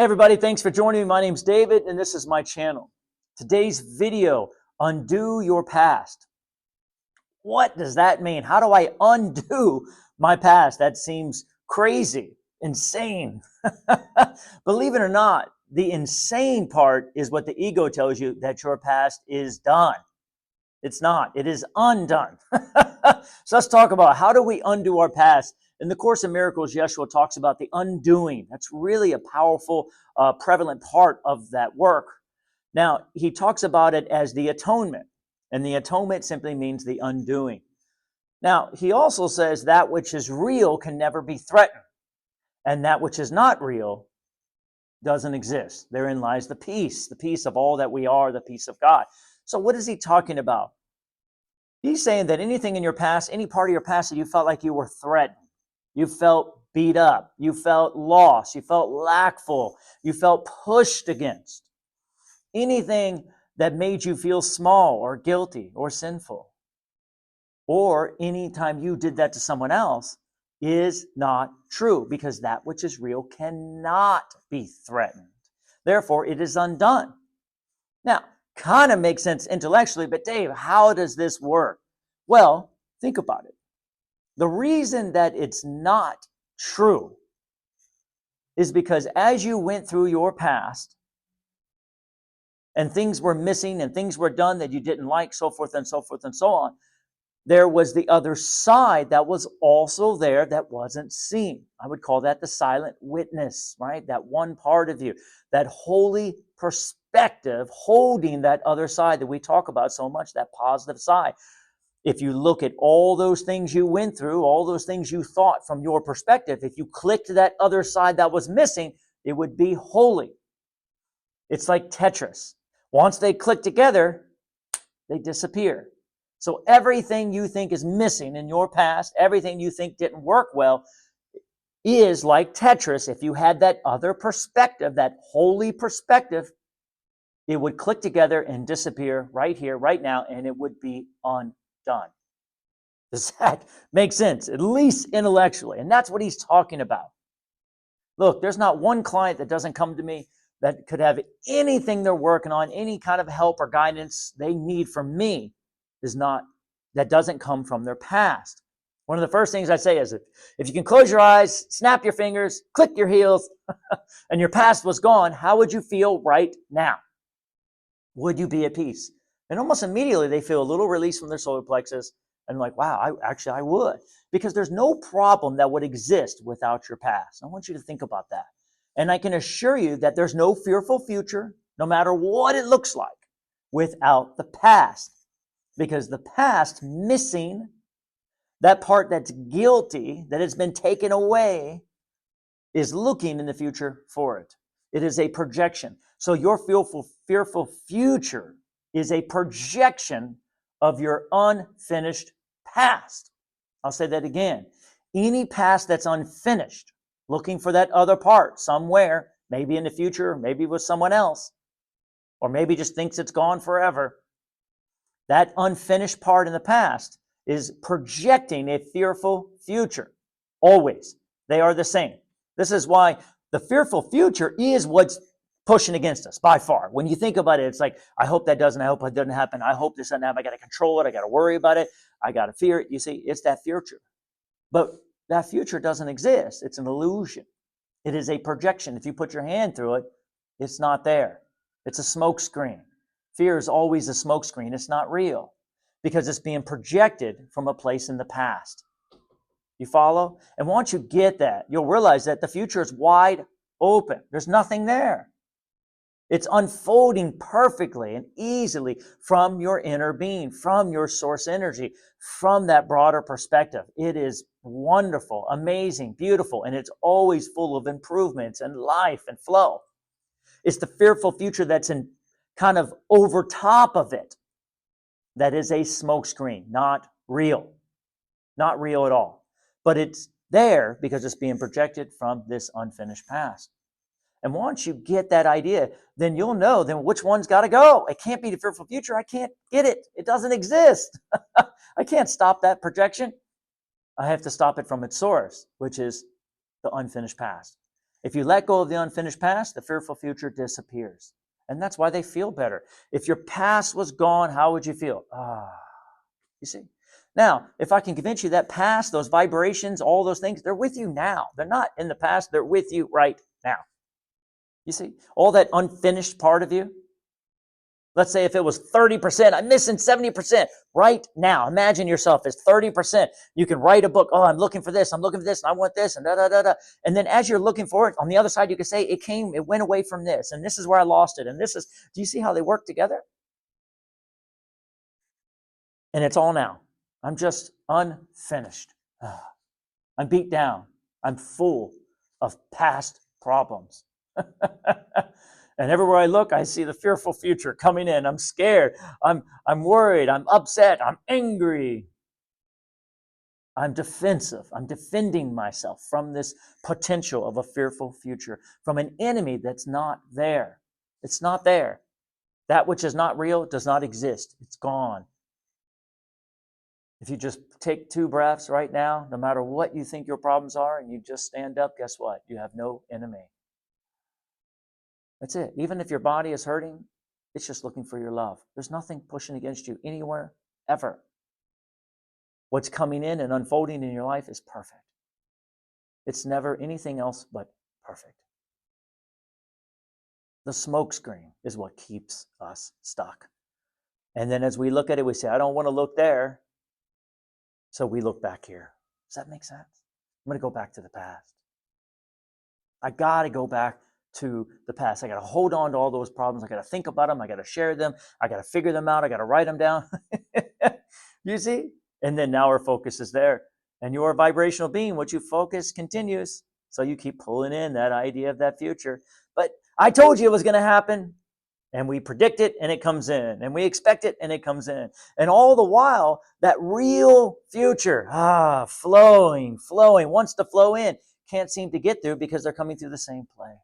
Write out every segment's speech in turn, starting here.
Hey everybody, thanks for joining me. My name's David and this is my channel. Today's video, undo your past. What does that mean? How do I undo my past? That seems crazy, insane. Believe it or not, the insane part is what the ego tells you, that your past is done. It's not. It is undone. So let's talk about how do we undo our past. In the Course in Miracles, Yeshua talks about the undoing. That's really a powerful, prevalent part of that work. Now, he talks about it as the atonement, and the atonement simply means the undoing. Now, he also says that which is real can never be threatened, and that which is not real doesn't exist. Therein lies the peace of all that we are, the peace of God. So what is he talking about? He's saying that anything in your past, any part of your past that you felt like you were threatened, you felt beat up, you felt lost, you felt lackful, you felt pushed against, anything that made you feel small or guilty or sinful, or anytime you did that to someone else, is not true, because that which is real cannot be threatened. Therefore, it is undone. Now, kind of makes sense intellectually, but Dave, how does this work? Well, think about it. The reason that it's not true is because as you went through your past and things were missing and things were done that you didn't like, so forth and so forth and so on, there was the other side that was also there that wasn't seen. I would call that the silent witness, right? That one part of you, that holy perspective holding that other side that we talk about so much, that positive side. If you look at all those things you went through, all those things you thought from your perspective, if you clicked to that other side that was missing, it would be holy. It's like Tetris. Once they click together, they disappear. So everything you think is missing in your past, everything you think didn't work well, is like Tetris. If you had that other perspective, that holy perspective, it would click together and disappear right here, right now, and it would be undone. Does that make sense? At least intellectually. And that's what he's talking about. Look, there's not one client that doesn't come to me that could have anything they're working on, any kind of help or guidance they need from me that doesn't come from their past. One of the first things I say is, if you can close your eyes, snap your fingers, click your heels, and your past was gone, how would you feel right now? Would you be at peace? And almost immediately they feel a little release from their solar plexus and like, wow, I would. Because there's no problem that would exist without your past. I want you to think about that. And I can assure you that there's no fearful future, no matter what it looks like, without the past. Because the past missing, that part that's guilty, that has been taken away, is looking in the future for it. It is a projection. So your fearful future is a projection of your unfinished past. I'll say that again. Any past that's unfinished, looking for that other part somewhere, maybe in the future, maybe with someone else, or maybe just thinks it's gone forever. That unfinished part in the past is projecting a fearful future. Always. They are the same. This is why the fearful future is what's pushing against us by far. When you think about it, it's like, I hope that doesn't, I hope it doesn't happen. I hope this doesn't happen. I got to control it. I got to worry about it. I got to fear it. You see, it's that future. But that future doesn't exist. It's an illusion. It is a projection. If you put your hand through it, it's not there. It's a smoke screen. Fear is always a smoke screen. It's not real because it's being projected from a place in the past. You follow? And once you get that, you'll realize that the future is wide open. There's nothing there. It's unfolding perfectly and easily from your inner being, from your source energy, from that broader perspective. It is wonderful, amazing, beautiful, and it's always full of improvements and life and flow. It's the fearful future that's in kind of over top of it. That is a smokescreen, not real. Not real at all. But it's there because it's being projected from this unfinished past. And once you get that idea, then you'll know then which one's got to go. It can't be the fearful future. I can't get it. It doesn't exist. I can't stop that projection. I have to stop it from its source, which is the unfinished past. If you let go of the unfinished past, the fearful future disappears. And that's why they feel better. If your past was gone, how would you feel? You see? Now, if I can convince you that past, those vibrations, all those things, they're with you now. They're not in the past, they're with you right now. You see? All that unfinished part of you. Let's say if it was 30%, I'm missing 70% right now. Imagine yourself as 30%. You can write a book. Oh, I'm looking for this. I'm looking for this. And I want this. And da, da, da, da. And then as you're looking for it, on the other side, you can say it went away from this. And this is where I lost it. And do you see how they work together? And it's all now. I'm just unfinished. I'm beat down. I'm full of past problems. And everywhere I look, I see the fearful future coming in. I'm scared. I'm worried. I'm upset. I'm angry. I'm defensive. I'm defending myself from this potential of a fearful future, from an enemy that's not there. It's not there. That which is not real does not exist. It's gone. If you just take 2 breaths right now, no matter what you think your problems are, and you just stand up, guess what? You have no enemy. That's it. Even if your body is hurting, it's just looking for your love. There's nothing pushing against you anywhere, ever. What's coming in and unfolding in your life is perfect. It's never anything else but perfect. The smokescreen is what keeps us stuck. And then as we look at it, we say, I don't want to look there. So we look back here. Does that make sense? I'm going to go back to the past. I got to go back to the past. I got to hold on to all those problems. I got to think about them. I got to share them. I got to figure them out. I got to write them down. You see? And then now our focus is there. And your vibrational being, what you focus continues. So you keep pulling in that idea of that future. But I told you it was going to happen. And we predict it and it comes in. And we expect it and it comes in. And all the while, that real future, flowing, wants to flow in. Can't seem to get through because they're coming through the same place.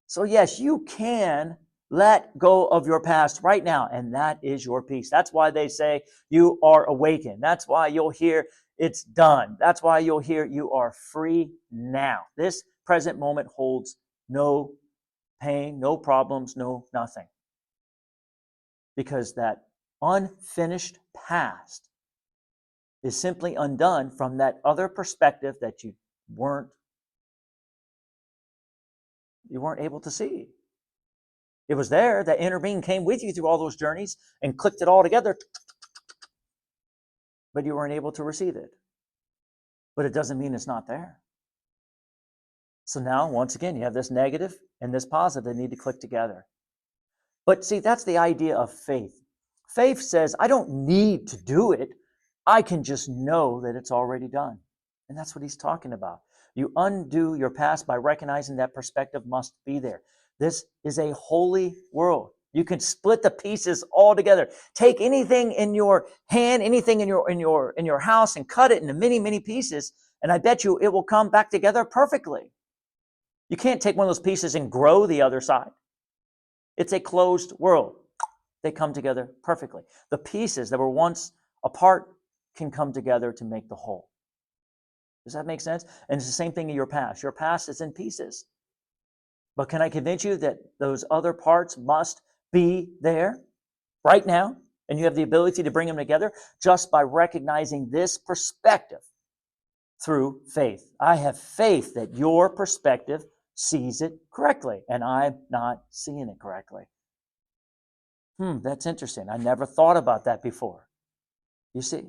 So yes, you can let go of your past right now, and that is your peace. That's why they say you are awakened. That's why you'll hear it's done. That's why you'll hear you are free now. This present moment holds no pain, no problems, no nothing. Because that unfinished past is simply undone from that other perspective that you weren't able to see. It was there. That inner being came with you through all those journeys and clicked it all together, but you weren't able to receive it. But it doesn't mean it's not there. So now, once again, you have this negative and this positive that need to click together. But see, that's the idea of faith. Faith says, I don't need to do it. I can just know that it's already done. And that's what he's talking about. You undo your past by recognizing that perspective must be there. This is a holy world. You can split the pieces all together. Take anything in your hand, anything in your house, and cut it into many, many pieces. And I bet you it will come back together perfectly. You can't take one of those pieces and grow the other side. It's a closed world. They come together perfectly. The pieces that were once apart can come together to make the whole. Does that make sense? And it's the same thing in your past. Your past is in pieces. But can I convince you that those other parts must be there right now? And you have the ability to bring them together just by recognizing this perspective through faith. I have faith that your perspective sees it correctly, and I'm not seeing it correctly. That's interesting. I never thought about that before. You see?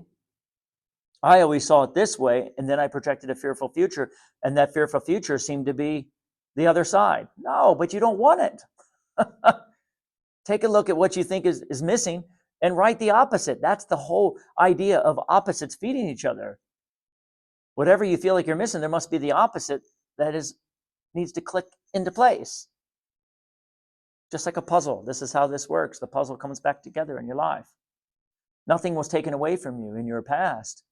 I always saw it this way, and then I projected a fearful future, and that fearful future seemed to be the other side. No, but you don't want it. Take a look at what you think is missing and write the opposite. That's the whole idea of opposites feeding each other. Whatever you feel like you're missing, there must be the opposite that needs to click into place. Just like a puzzle. This is how this works. The puzzle comes back together in your life. Nothing was taken away from you in your past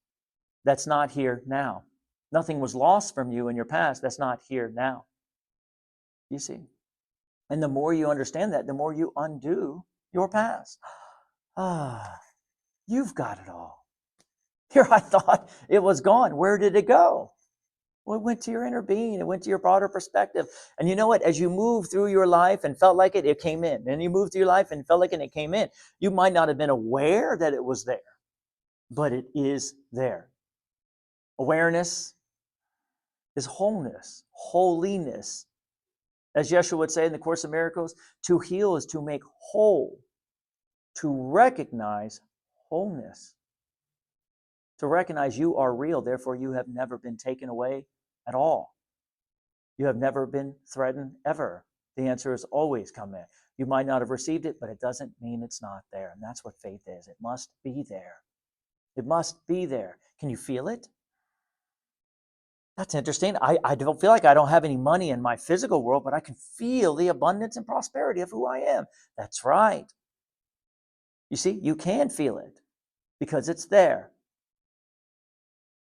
that's not here now. Nothing was lost from you in your past that's not here now. You see? And the more you understand that, the more you undo your past. You've got it all. Here I thought it was gone. Where did it go? Well, it went to your inner being. It went to your broader perspective. And you know what? As you move through your life and felt like it, it came in. And you moved through your life and felt like it, and it came in. You might not have been aware that it was there, but it is there. Awareness is wholeness, holiness. As Yeshua would say in the Course of Miracles, to heal is to make whole, to recognize wholeness, to recognize you are real, therefore you have never been taken away at all. You have never been threatened ever. The answer is always come in. You might not have received it, but it doesn't mean it's not there. And that's what faith is. It must be there. It must be there. Can you feel it? That's interesting. I don't feel like I don't have any money in my physical world, but I can feel the abundance and prosperity of who I am. That's right. You see, you can feel it because it's there.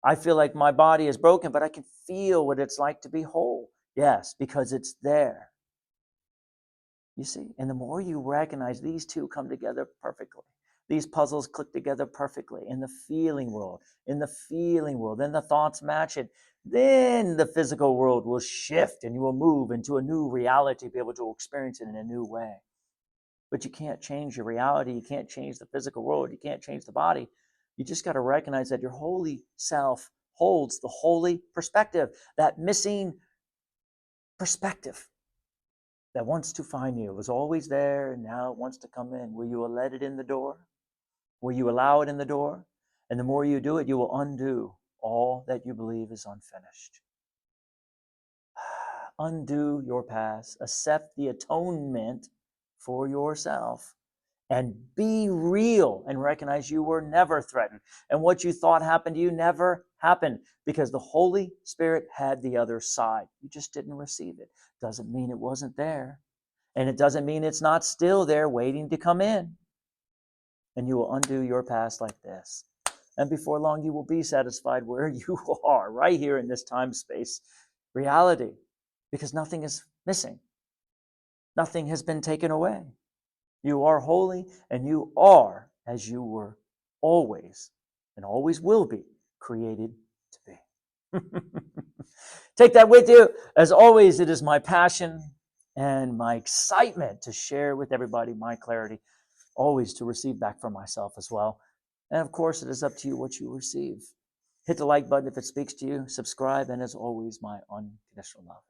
I feel like my body is broken, but I can feel what it's like to be whole. Yes, because it's there. You see, and the more you recognize these two come together perfectly, these puzzles click together perfectly in the feeling world, then the thoughts match it, then the physical world will shift and you will move into a new reality, be able to experience it in a new way. But you can't change your reality. You can't change the physical world. You can't change the body. You just got to recognize that your holy self holds the holy perspective, that missing perspective that wants to find you. It was always there and now it wants to come in. Will you let it in the door? Will you allow it in the door? And the more you do it, you will undo all that you believe is unfinished. Undo your past, accept the atonement for yourself, and be real and recognize you were never threatened. And what you thought happened to you never happened because the Holy Spirit had the other side. You just didn't receive it. Doesn't mean it wasn't there. And it doesn't mean it's not still there waiting to come in. And you will undo your past like this. And before long, you will be satisfied where you are, right here in this time-space reality, because nothing is missing. Nothing has been taken away. You are holy, and you are as you were always and always will be created to be. Take that with you. As always, it is my passion and my excitement to share with everybody my clarity, always to receive back from myself as well. And of course, it is up to you what you receive. Hit the like button if it speaks to you, subscribe, and as always, my unconditional love.